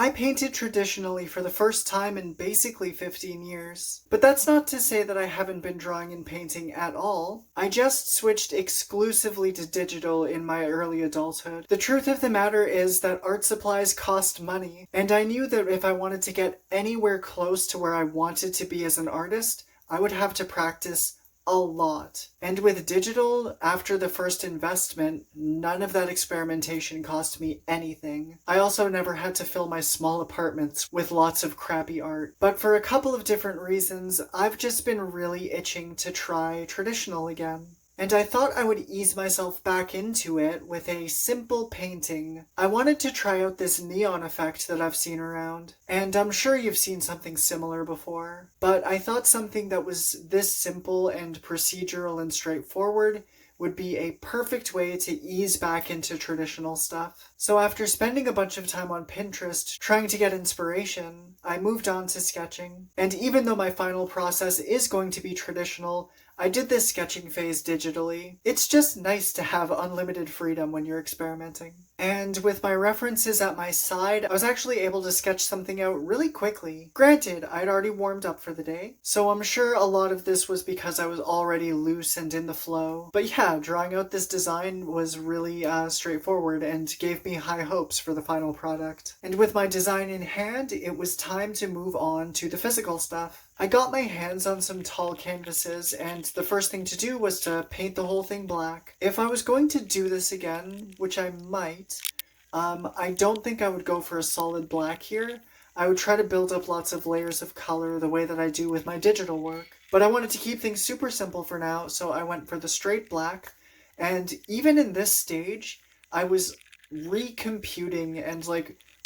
I painted traditionally for the first time in basically 15 years. But that's not to say that I haven't been drawing and painting at all. I just switched exclusively to digital in my early adulthood. The truth of the matter is that art supplies cost money, and I knew that if I wanted to get anywhere close to where I wanted to be as an artist, I would have to practice a lot. And with digital, after the first investment, none of that experimentation cost me anything. I also never had to fill my small apartments with lots of crappy art. But for a couple of different reasons, I've just been really itching to try traditional again. And I thought I would ease myself back into it with a simple painting. I wanted to try out this neon effect that I've seen around, and I'm sure you've seen something similar before, but I thought something that was this simple and procedural and straightforward would be a perfect way to ease back into traditional stuff. So after spending a bunch of time on Pinterest trying to get inspiration, I moved on to sketching. And even though my final process is going to be traditional, I did this sketching phase digitally. It's just nice to have unlimited freedom when you're experimenting. And with my references at my side, I was actually able to sketch something out really quickly. Granted, I'd already warmed up for the day, so I'm sure a lot of this was because I was already loose and in the flow. But yeah, drawing out this design was really straightforward and gave me high hopes for the final product. And with my design in hand, it was time to move on to the physical stuff. I got my hands on some tall canvases, and the first thing to do was to paint the whole thing black. If I was going to do this again, which I might, I don't think I would go for a solid black here. I would try to build up lots of layers of color the way that I do with my digital work. But I wanted to keep things super simple for now, so I went for the straight black. And even in this stage, I was recomputing and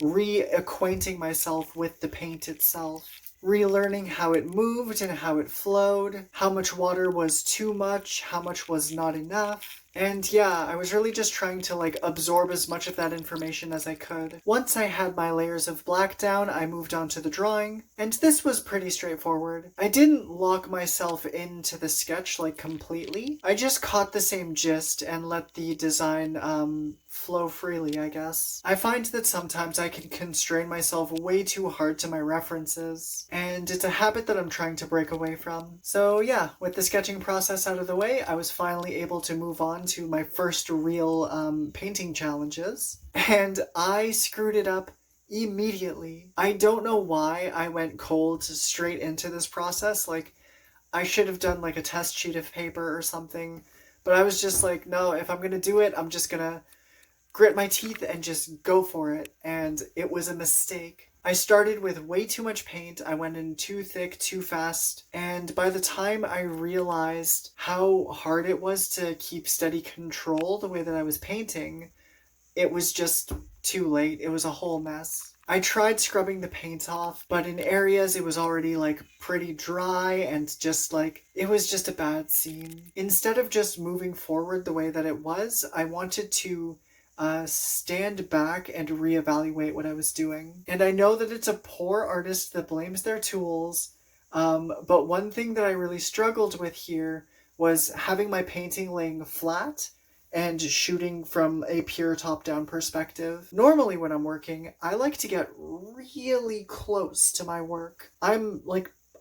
reacquainting myself with the paint itself. Relearning how it moved and how it flowed, how much water was too much, how much was not enough. And yeah, I was really just trying to absorb as much of that information as I could. Once I had my layers of black down, I moved on to the drawing, and this was pretty straightforward. I didn't lock myself into the sketch completely. I just caught the same gist and let the design flow freely, I guess. I find that sometimes I can constrain myself way too hard to my references, and it's a habit that I'm trying to break away from. So yeah, with the sketching process out of the way, I was finally able to move on to my first real painting challenges, and I screwed it up immediately. I don't know why I went cold straight into this process. I should have done a test sheet of paper or something, but I was just no, if I'm gonna do it, I'm just gonna grit my teeth and just go for it, and it was a mistake. I started with way too much paint, I went in too thick, too fast, and by the time I realized how hard it was to keep steady control the way that I was painting, it was just too late. It was a whole mess. I tried scrubbing the paint off, but in areas it was already pretty dry and just it was just a bad scene. Instead of just moving forward the way that it was, I wanted to stand back and reevaluate what I was doing. And I know that it's a poor artist that blames their tools, but one thing that I really struggled with here was having my painting laying flat and shooting from a pure top-down perspective. Normally when I'm working, I like to get really close to my work. I'm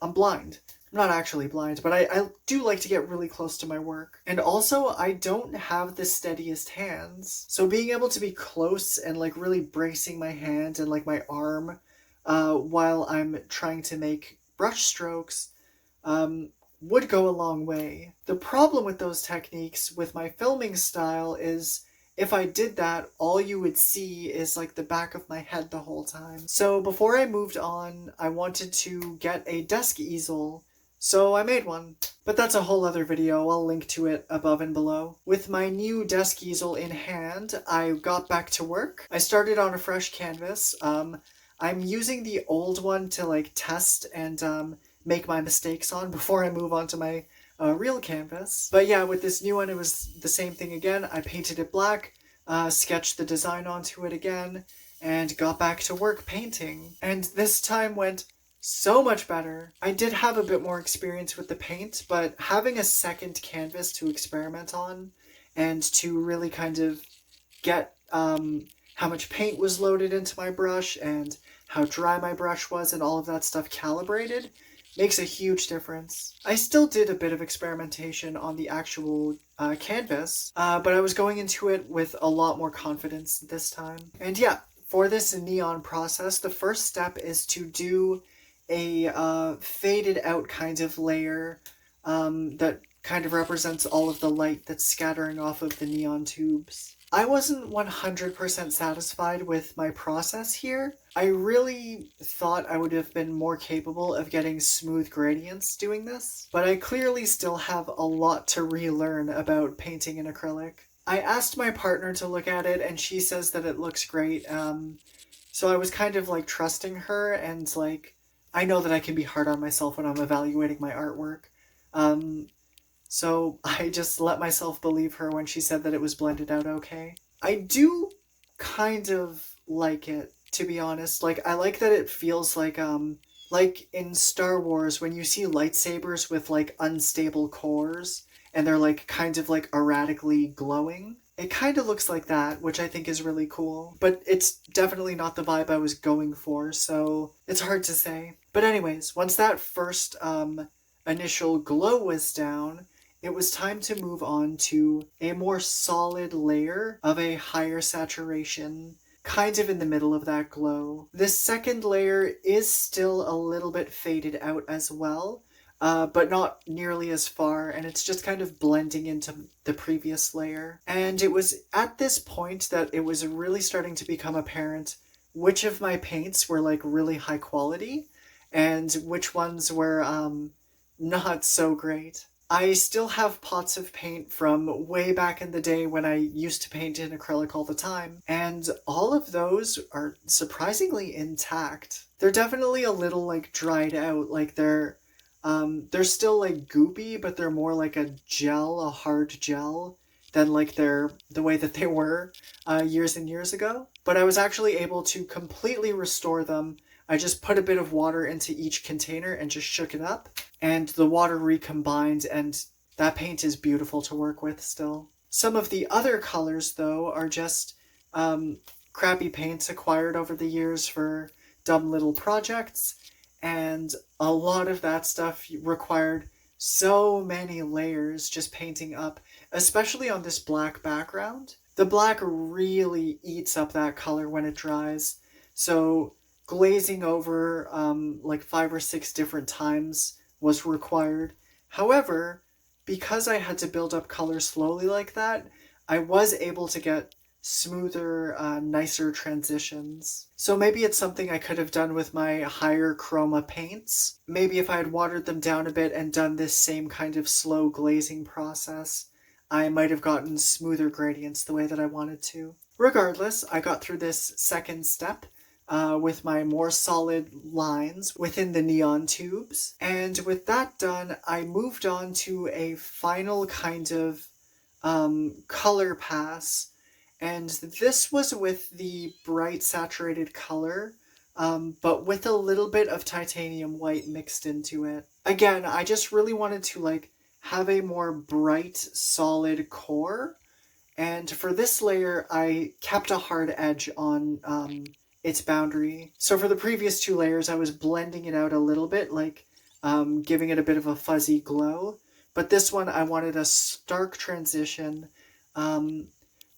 blind. I'm not actually blind, but I do like to get really close to my work. And also, I don't have the steadiest hands. So being able to be close and really bracing my hand and my arm while I'm trying to make brush strokes would go a long way. The problem with those techniques with my filming style is if I did that, all you would see is the back of my head the whole time. So before I moved on, I wanted to get a desk easel. So I made one, but that's a whole other video. I'll link to it above and below. With my new desk easel in hand, I got back to work. I started on a fresh canvas. I'm using the old one to test and make my mistakes on before I move on to my real canvas. But yeah, with this new one, it was the same thing again. I painted it black, sketched the design onto it again, and got back to work painting. And this time went so much better. I did have a bit more experience with the paint, but having a second canvas to experiment on and to really kind of get how much paint was loaded into my brush and how dry my brush was, and all of that stuff calibrated makes a huge difference. I still did a bit of experimentation on the actual canvas, but I was going into it with a lot more confidence this time. And yeah, for this neon process, the first step is to do a faded out kind of layer that kind of represents all of the light that's scattering off of the neon tubes. I wasn't 100% satisfied with my process here. I really thought I would have been more capable of getting smooth gradients doing this, but I clearly still have a lot to relearn about painting in acrylic. I asked my partner to look at it and she says that it looks great, so I was kind of like trusting her, and like, I know that I can be hard on myself when I'm evaluating my artwork. So I just let myself believe her when she said that it was blended out okay. I do kind of like it, to be honest. Like, I like that it feels like in Star Wars when you see lightsabers with like unstable cores and they're like kind of like erratically glowing. It kind of looks like that, which I think is really cool. But it's definitely not the vibe I was going for, so it's hard to say. But anyways, once that first initial glow was down, it was time to move on to a more solid layer of a higher saturation, kind of in the middle of that glow. This second layer is still a little bit faded out as well, but not nearly as far, and it's just kind of blending into the previous layer. And it was at this point that it was really starting to become apparent which of my paints were like really high quality and which ones were not so great. I still have pots of paint from way back in the day when I used to paint in acrylic all the time, and all of those are surprisingly intact. They're definitely a little like dried out, like they're still like goopy, but they're more like a gel, a hard gel, than like they're the way that they were years and years ago. But I was actually able to completely restore them. I just put a bit of water into each container and just shook it up, and the water recombined, and that paint is beautiful to work with still. Some of the other colors, though, are just crappy paints acquired over the years for dumb little projects, and a lot of that stuff required so many layers just painting up, especially on this black background. The black really eats up that color when it dries, so glazing over like 5 or 6 different times was required. However, because I had to build up color slowly like that, I was able to get smoother, nicer transitions. So maybe it's something I could have done with my higher chroma paints. Maybe if I had watered them down a bit and done this same kind of slow glazing process, I might have gotten smoother gradients the way that I wanted to. Regardless, I got through this second step with my more solid lines within the neon tubes. And with that done, I moved on to a final kind of color pass. And this was with the bright saturated color, but with a little bit of titanium white mixed into it. Again, I just really wanted to like have a more bright, solid core. And for this layer, I kept a hard edge on its boundary. So for the previous 2 layers, I was blending it out a little bit, like giving it a bit of a fuzzy glow. But this one, I wanted a stark transition,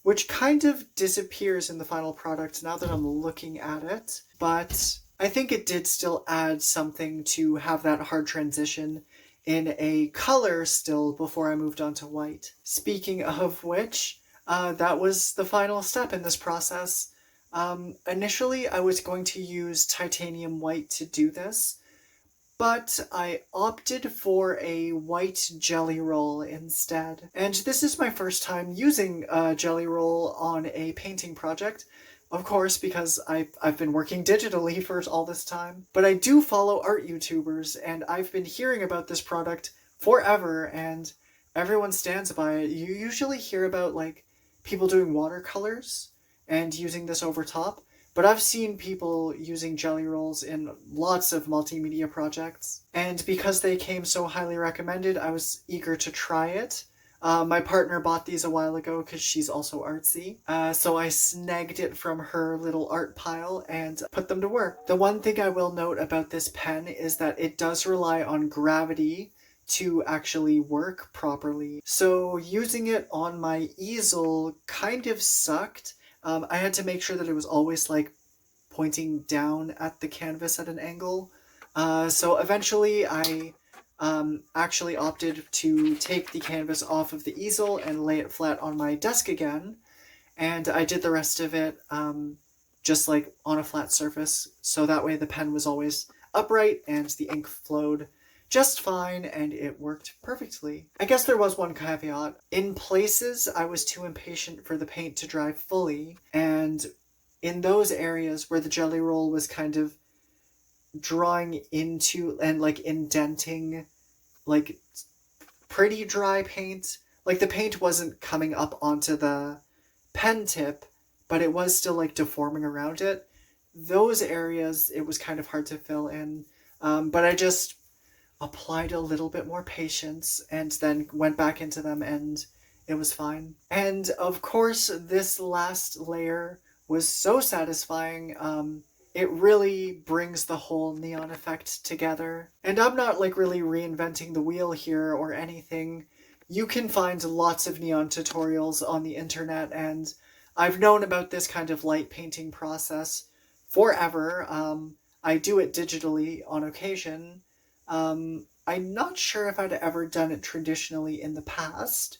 which kind of disappears in the final product now that I'm looking at it. But I think it did still add something to have that hard transition in a color still before I moved on to white. Speaking of which, that was the final step in this process. Initially, I was going to use titanium white to do this, but I opted for a white jelly roll instead. And this is my first time using a jelly roll on a painting project, of course, because I've been working digitally for all this time. But I do follow art YouTubers, and I've been hearing about this product forever, and everyone stands by it. You usually hear about, like, people doing watercolors and using this over top, but I've seen people using jelly rolls in lots of multimedia projects, and because they came so highly recommended, I was eager to try it. My partner bought these a while ago because she's also artsy. So I snagged it from her little art pile and put them to work. The one thing I will note about this pen is that it does rely on gravity to actually work properly. So using it on my easel kind of sucked. I had to make sure that it was always like pointing down at the canvas at an angle. So eventually I actually opted to take the canvas off of the easel and lay it flat on my desk again. And I did the rest of it just like on a flat surface. So that way the pen was always upright and the ink flowed just fine and it worked perfectly. I guess there was one caveat. In places, I was too impatient for the paint to dry fully, and in those areas where the jelly roll was kind of drawing into and like indenting like pretty dry paint, like the paint wasn't coming up onto the pen tip, but it was still like deforming around it. Those areas, it was kind of hard to fill in, but I just applied a little bit more patience and then went back into them and it was fine. And of course, this last layer was so satisfying. It really brings the whole neon effect together. And I'm not like really reinventing the wheel here or anything. You can find lots of neon tutorials on the internet, and I've known about this kind of light painting process forever. I do it digitally on occasion. I'm not sure if I'd ever done it traditionally in the past,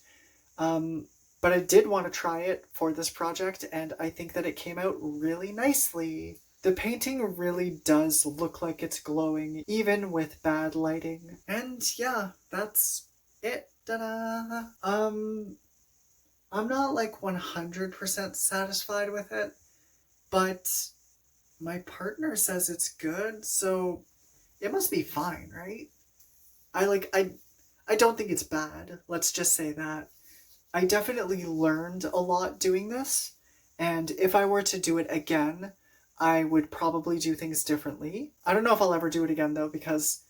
but I did want to try it for this project, and I think that it came out really nicely. The painting really does look like it's glowing, even with bad lighting. And yeah, that's it. Ta-da! I'm not like 100% satisfied with it, but my partner says it's good, so it must be fine, right? I don't think it's bad. Let's just say that. I definitely learned a lot doing this, and if I were to do it again, I would probably do things differently. I don't know if I'll ever do it again though, because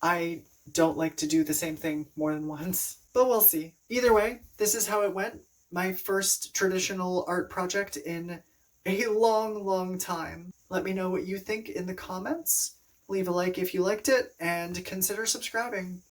I don't like to do the same thing more than once, but we'll see. Either way, this is how it went. My first traditional art project in a long, long time. Let me know what you think in the comments. Leave a like if you liked it, and consider subscribing.